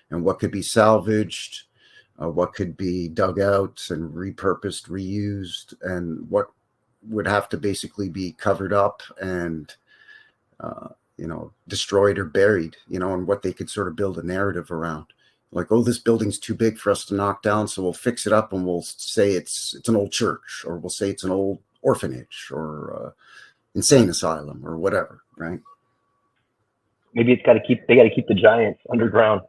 and what could be salvaged, what could be dug out and repurposed, reused, and what would have to basically be covered up and destroyed or buried, and what they could sort of build a narrative around. Like, oh, this building's too big for us to knock down, so we'll fix it up and we'll say it's an old church, or we'll say it's an old orphanage or insane asylum or whatever, right? Maybe they got to keep the giants underground,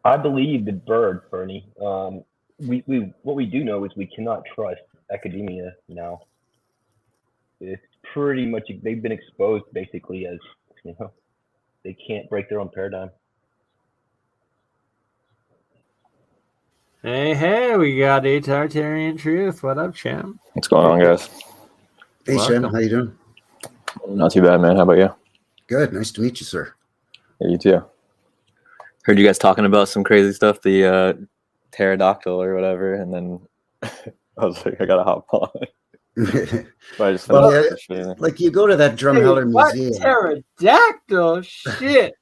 I believe the bird, Bernie. We what we do know is we cannot trust academia now. It's pretty much, they've been exposed basically as, they can't break their own paradigm. Hey, we got a Tatarian Truth. What up, champ? What's going on, guys? Hey, Shem, how you doing? Not too bad, man. How about you? Good. Nice to meet you, sir. Yeah, you too. Heard you guys talking about some crazy stuff, the pterodactyl or whatever, and then I was like, I gotta hop on. But I just like, you go to that Drumheller Museum. Pterodactyl? Shit.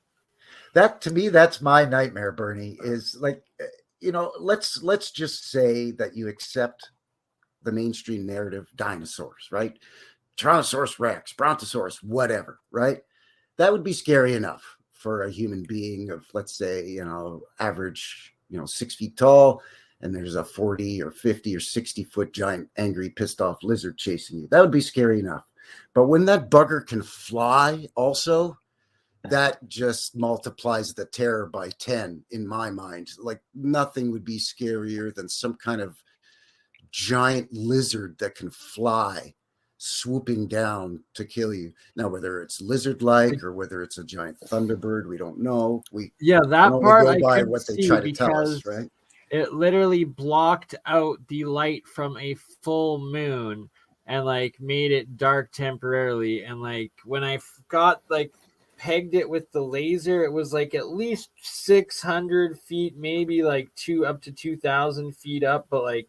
That, to me, that's my nightmare, Bernie, is like, let's just say that you accept the mainstream narrative dinosaurs, right? Tyrannosaurus Rex, Brontosaurus, whatever, right? That would be scary enough for a human being of, let's say, average, 6 feet tall, and there's a 40 or 50 or 60 foot giant, angry, pissed off lizard chasing you. That would be scary enough. But when that bugger can fly also, that just multiplies the terror by 10 in my mind. Like, nothing would be scarier than some kind of giant lizard that can fly, swooping down to kill you. Now, whether it's lizard-like or whether it's a giant thunderbird, we don't know. That part go I by could what they see try to tell us, right? It literally blocked out the light from a full moon and made it dark temporarily. And when I got pegged it with the laser, it was at least 600 feet, maybe up to 2,000 feet up, but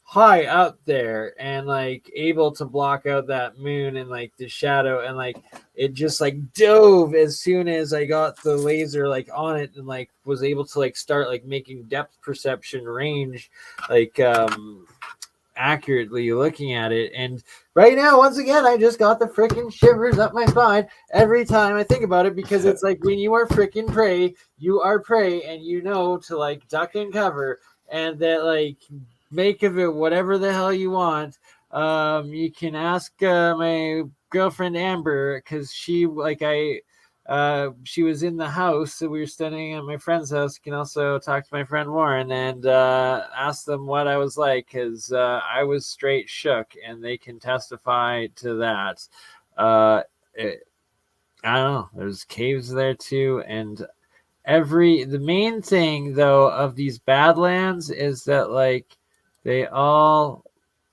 high up there, and able to block out that moon and the shadow, and it just dove as soon as I got the laser on it, and was able to start making depth perception range accurately looking at it. And right now, once again, I just got the freaking shivers up my spine every time I think about it, because it's when you are freaking prey, you are prey, and to duck and cover, and that make of it whatever the hell you want. You can ask my girlfriend Amber, because she was in the house, so we were staying at my friend's house. You can also talk to my friend Warren and ask them what I was like, because I was straight shook, and they can testify to that. I don't know, there's caves there too, and the main thing though of these Badlands is that they all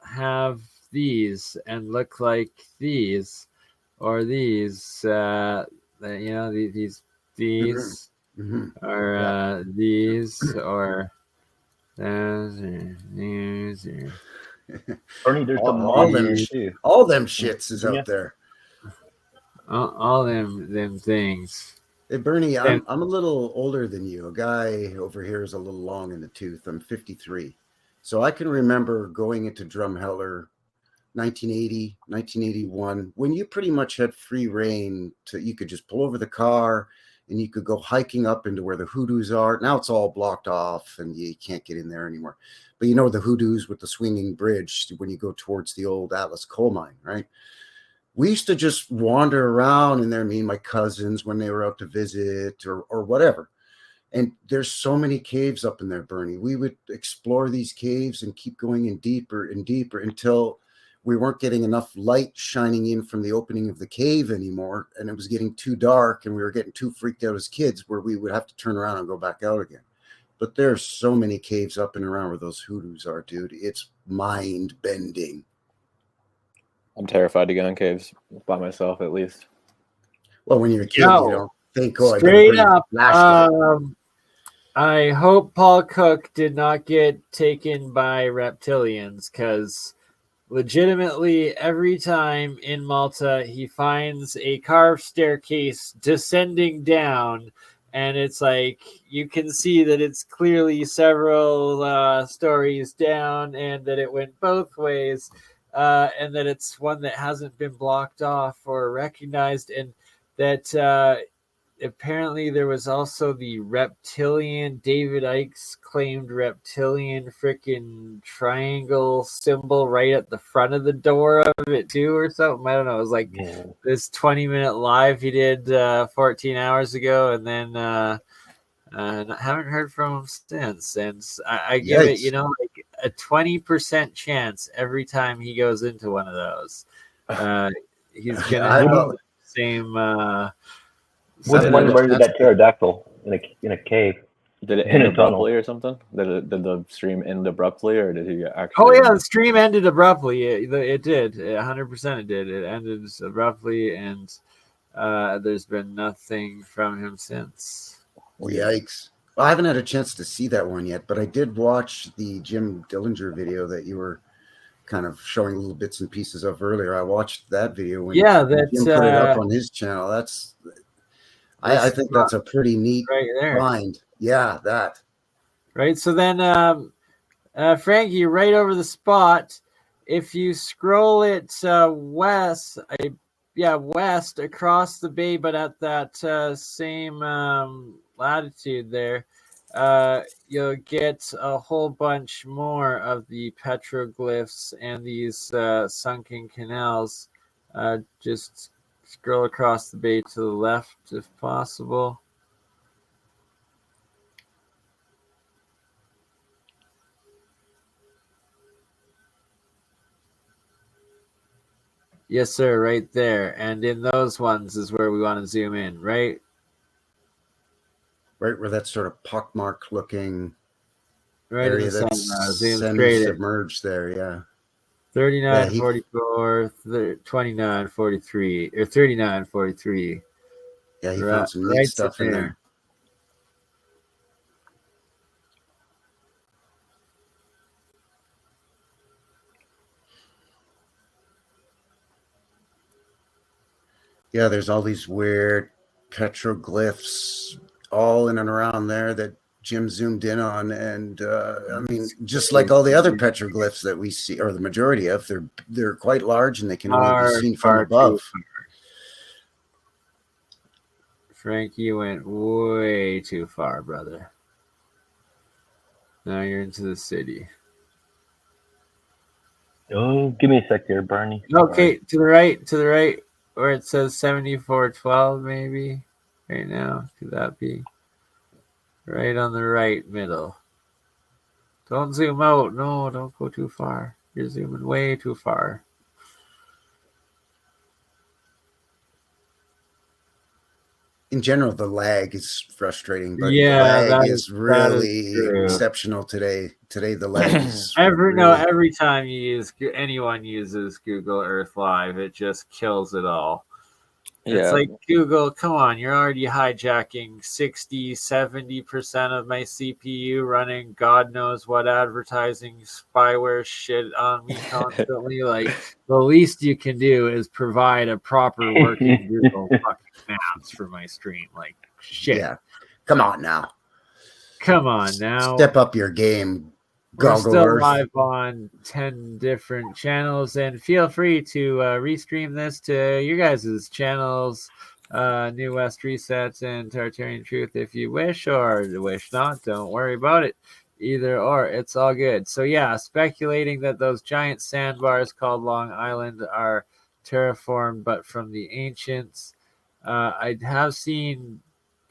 have these and look like these, or these, these, or these, or these. Bernie, there's all them shits is out there. All them things. Hey, Bernie, I'm a little older than you. A guy over here is a little long in the tooth. I'm 53. So I can remember going into Drumheller 1980, 1981, when you pretty much had free reign you could just pull over the car and you could go hiking up into where the hoodoos are. Now it's all blocked off and you can't get in there anymore. But the hoodoos with the swinging bridge when you go towards the old Atlas coal mine, right? We used to just wander around in there, me and my cousins, when they were out to visit or whatever. And there's so many caves up in there, Bernie. We would explore these caves and keep going in deeper and deeper until we weren't getting enough light shining in from the opening of the cave anymore. And it was getting too dark and we were getting too freaked out as kids, where we would have to turn around and go back out again. But there's so many caves up and around where those hoodoos are, dude. It's mind bending. I'm terrified to go in caves by myself, at least. Well, when you're a kid, you don't think, straight up. I hope Paul Cook did not get taken by reptilians, because legitimately every time in Malta he finds a carved staircase descending down, and it's like you can see that it's clearly several stories down, and that it went both ways, and that it's one that hasn't been blocked off or recognized, and that apparently there was also the reptilian, David Icke's claimed reptilian freaking triangle symbol right at the front of the door of it too, or something. I don't know. It was like this 20-minute live he did 14 hours ago, and then I haven't heard from him since. And I give it, like a 20% chance every time he goes into one of those. He's gonna have the same. Which one where did that pterodactyl in a cave? Did it end abruptly or something? Did the stream end abruptly, or did he actually? Oh yeah, the stream ended abruptly. It did. 100% it did. It ended abruptly, and there's been nothing from him since. Yikes! Well, I haven't had a chance to see that one yet, but I did watch the Jim Dillinger video that you were kind of showing little bits and pieces of earlier. I watched that video when Jim put it up on his channel. I think that's a pretty neat find. Yeah, that. Right. So then, Frankie, right over the spot, if you scroll it west across the bay, but at that same latitude there, you'll get a whole bunch more of the petroglyphs and these sunken canals. Just scroll across the bay to the left if possible. Yes, sir, right there. And in those ones is where we want to zoom in, right? Right where that sort of pockmark looking area that's semi-submerged there, yeah. 39, 44, 29, 43, or 39, 43. Yeah, he found some neat stuff in there. Yeah, there's all these weird petroglyphs all in and around there that Jim zoomed in on, and I mean, just like all the other petroglyphs that we see, or the majority of, they're quite large and they can only be seen from above. Frank, you went way too far, brother. Now you're into the city. Oh, give me a sec there, Bernie. Okay, right. to the right, where it says 7412, maybe. Right now, could that be? Right on the right middle. Don't zoom out. No, don't go too far. You're zooming way too far. In general, the lag is frustrating, but the lag is really exceptional today. Today, the lag is every time anyone uses Google Earth Live, it just kills it all. Yeah. It's like, Google, come on, you're already hijacking 60-70% of my CPU, running God knows what advertising spyware shit on me constantly. Like, the least you can do is provide a proper working Google fucking Maps for my stream. Like, shit. Yeah. Come on now. Step up your game. We're still live on 10 different channels, and feel free to restream this to your guys' channels, New West Reset and Tatarian Truth, if you wish, or wish not. Don't worry about it. Either or, it's all good. So yeah, speculating that those giant sandbars called Long Island are terraformed, but from the ancients. I have seen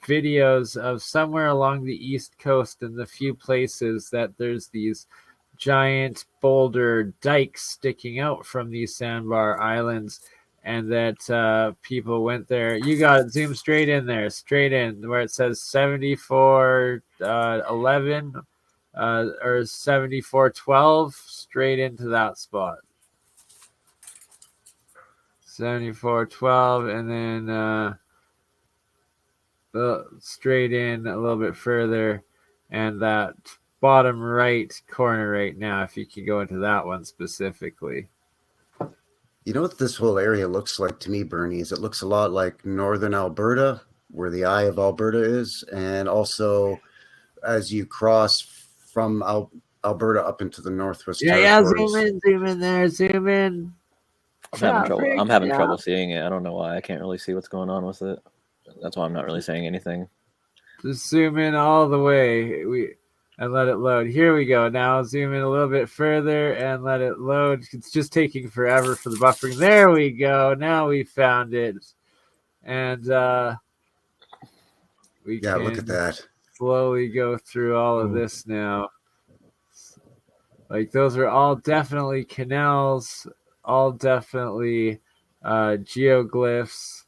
videos of somewhere along the East Coast in the few places that there's these giant boulder dikes sticking out from these sandbar islands, and that people went there. You got it. Zoom straight in there, straight in where it says 7411 or 7412, straight into that spot. 7412, and then straight in a little bit further, and that bottom right corner right now, if you could go into that one specifically. You know what this whole area looks like to me, Bernie, is it looks a lot like northern Alberta, where the eye of Alberta is, and also as you cross from Alberta up into the Northwest Territories. Zoom in there, zoom in. I'm having trouble seeing it. I don't know why. I can't really see what's going on with it. That's why I'm not really saying anything. Just zoom in all the way and let it load. Here we go. Now zoom in a little bit further and let it load. It's just taking forever for the buffering. There we go. Now we found it. And we can look at that. slowly go through all of this now. Like those are all definitely canals, all definitely geoglyphs.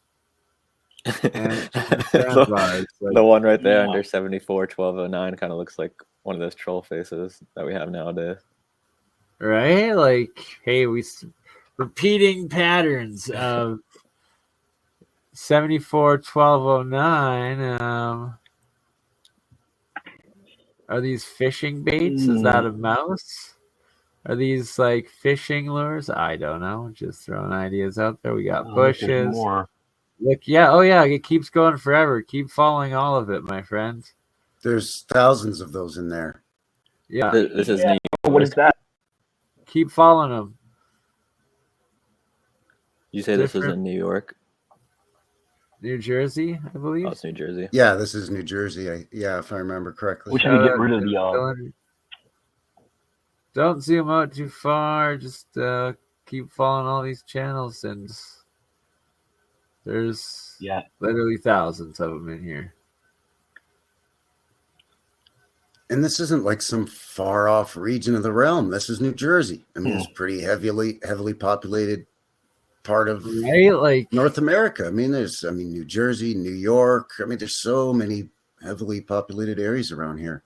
And the one right there under 74-1209 kind of looks like one of those troll faces that we have nowadays. Right? Like, hey, repeating patterns of 74-1209. Are these fishing baits? Is that a mouse? Are these like fishing lures? I don't know. Just throwing ideas out there. We got bushes. More. Look, yeah, it keeps going forever. Keep following all of it, my friends. There's thousands of those in there. Yeah. This is New York. What is that? Keep following them. You say this is in New York? New Jersey, I believe. Oh, it's New Jersey. Yeah, this is New Jersey. If I remember correctly. We should get rid of the. Don't zoom out too far. Just keep following all these channels, and there's literally thousands of them in here. And this isn't like some far off region of the realm. This is New Jersey. I mean, it's pretty heavily populated part of North America. I mean, New Jersey, New York. I mean, there's so many heavily populated areas around here.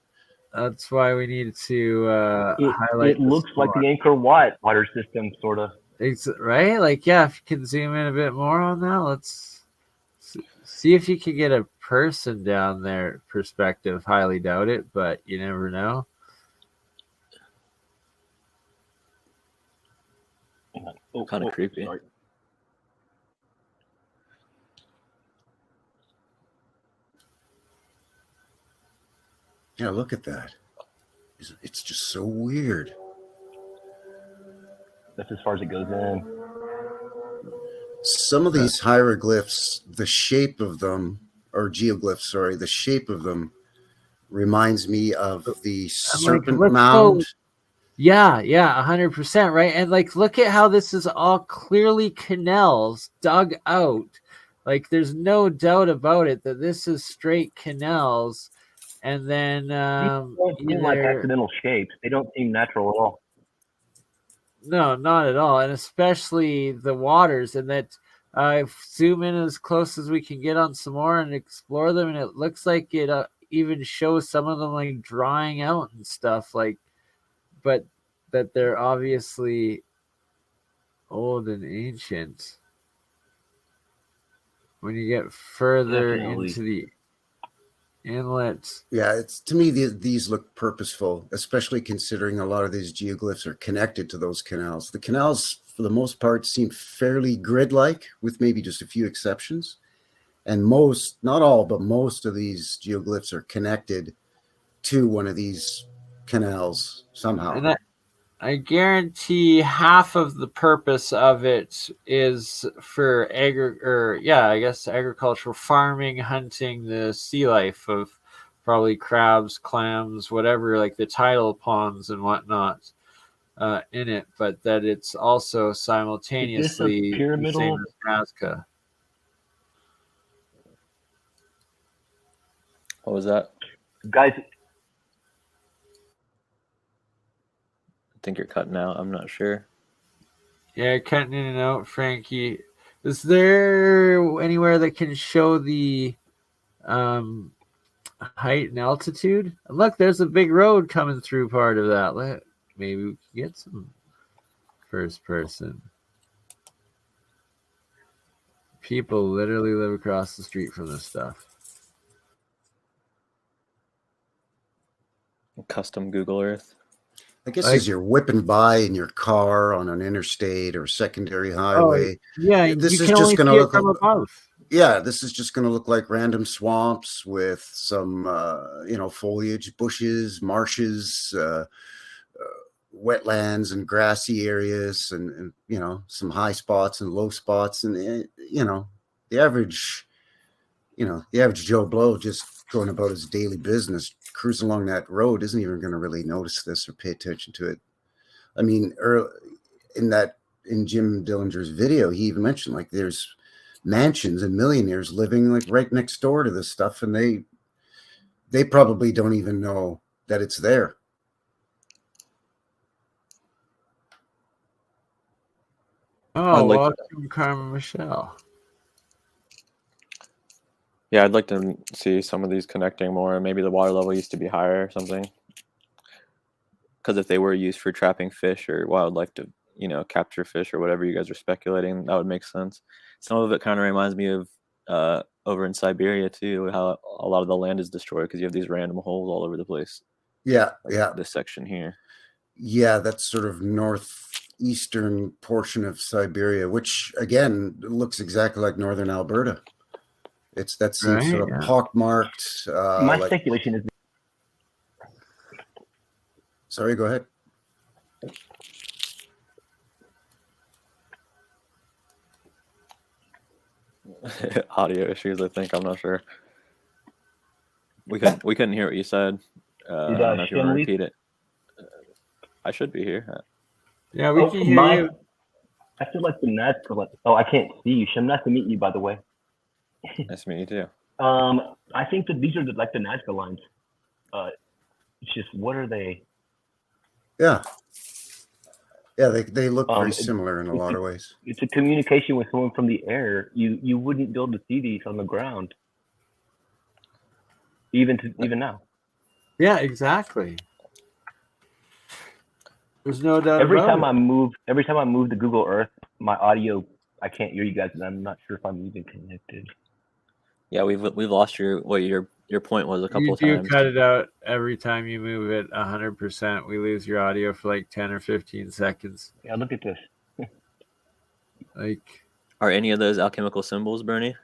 That's why we need to highlight. It looks like the Angkor Wat water system, sort of. It's right. Like, if you can zoom in a bit more on that, let's see if you can get a person down there perspective. Highly doubt it, but you never know. Kind of creepy. Sorry. Yeah, look at that. It's just so weird. That's as far as it goes in. Some of these hieroglyphs, the shape of them, or geoglyphs, sorry, the shape of them reminds me of the serpent mound. Yeah, 100%, right? And like, look at how this is all clearly canals dug out. Like, there's no doubt about it that this is straight canals. And then These don't seem like accidental shapes. They don't seem natural at all. No, not at all. And especially the waters. And that zoom in as close as we can get on some more and explore them. And it looks like it even shows some of them like drying out and stuff. Like, but that they're obviously old and ancient. When you get further into the inlets. Yeah, it's to me these look purposeful, especially considering a lot of these geoglyphs are connected to those canals. The canals, for the most part, seem fairly grid-like, with maybe just a few exceptions. And most, not all, but most of these geoglyphs are connected to one of these canals somehow. And I guarantee half of the purpose of it is for agricultural farming, hunting, the sea life of probably crabs, clams, whatever, like the tidal ponds and whatnot in it, but that it's also simultaneously the same as Nazca. What was that? Guys, I think you're cutting out. I'm not sure. Yeah, cutting in and out, Frankie. Is there anywhere that can show the height and altitude? Look, there's a big road coming through part of that. Maybe we can get some first person. People literally live across the street from this stuff. Custom Google Earth. I guess as you're whipping by in your car on an interstate or secondary highway, this is just going to look from above. yeah, this is just going to look like random swamps with some, foliage, bushes, marshes, wetlands and grassy areas, and some high spots and low spots, and the average Joe Blow just going about his daily business, cruising along that road, isn't even going to really notice this or pay attention to it. I mean, in Jim Dillinger's video, he even mentioned like there's mansions and millionaires living like right next door to this stuff, and they probably don't even know that it's there. Oh, like welcome, Carmen Michelle. Yeah, I'd like to see some of these connecting more. Maybe the water level used to be higher or something. Because if they were used for trapping fish or wildlife to, capture fish or whatever you guys are speculating, that would make sense. Some of it kind of reminds me of over in Siberia too, how a lot of the land is destroyed because you have these random holes all over the place. Yeah, like yeah. This section here. Yeah, that's sort of northeastern portion of Siberia, which again looks exactly like northern Alberta. It's that same Right, sort of yeah. pockmarked. My speculation is. Sorry, go ahead. Audio issues, I think. I'm not sure. We couldn't hear what you said. I don't know if you want to repeat it. I should be here. Yeah, we can hear you. I feel like the Nazca. Oh, I can't see you, Shem. Nice to meet you, by the way. Nice to meet you too. I think that these are the Nazca lines. It's just, what are they? Yeah. Yeah, they look very similar in a lot of ways. It's a communication with someone from the air. You wouldn't be able to see these on the ground, even now. Yeah, exactly. There's no doubt. Every time I move to Google Earth, my audio, I can't hear you guys, and I'm not sure if I'm even connected. Yeah, we've lost your point was a couple of times. You do cut it out every time you move it 100%. We lose your audio for like 10 or 15 seconds. Yeah, look at this. Are any of those alchemical symbols, BurnEye?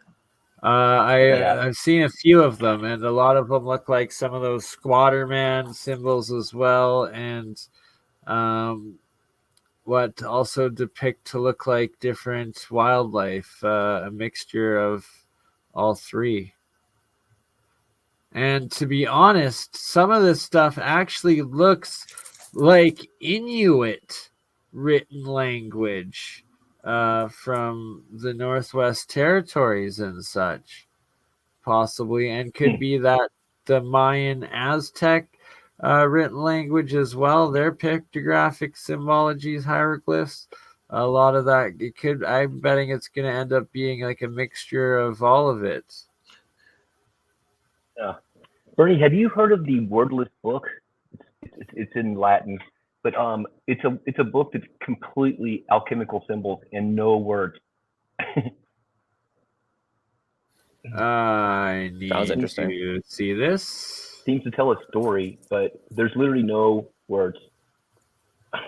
I've seen a few of them, and a lot of them look like some of those squatter man symbols as well, and what also depict to look like different wildlife, a mixture of all three. And to be honest, some of this stuff actually looks like Inuit written language from the Northwest Territories and such, possibly, and could be that the Mayan Aztec written language as well. Their pictographic symbologies, hieroglyphs, a lot of that. I'm betting it's going to end up being like a mixture of all of it. Yeah. BurnEye, have you heard of the Wordless book? It's in Latin, but it's a book that's completely alchemical symbols and no words. I need interesting. to see this. Seems to tell a story, but there's literally no words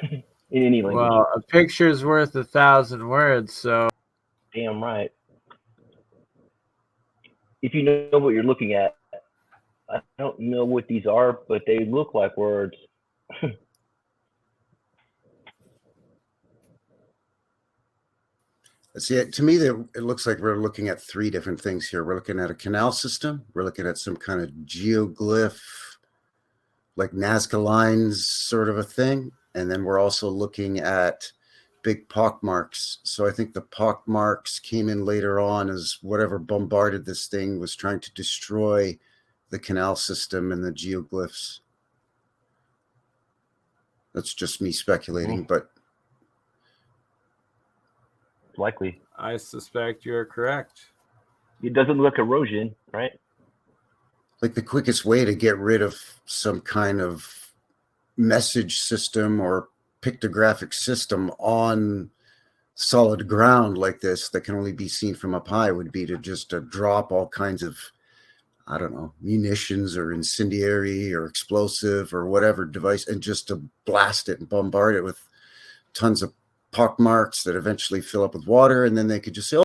in any language. Well, a picture's worth 1,000 words, so. Damn right. If you know what you're looking at, I don't know what these are, but they look like words. See, to me, it looks like we're looking at three different things here. We're looking at a canal system. We're looking at some kind of geoglyph, like Nazca lines sort of a thing. And then we're also looking at big pockmarks. So I think the pockmarks came in later on as whatever bombarded this thing was trying to destroy the canal system and the geoglyphs. That's just me speculating, but likely. I suspect you're correct. It doesn't look erosion, right? Like the quickest way to get rid of some kind of message system or pictographic system on solid ground like this that can only be seen from up high would be to just drop all kinds of, I don't know, munitions or incendiary or explosive or whatever device, and just to blast it and bombard it with tons of pockmarks that eventually fill up with water, and then they could just say,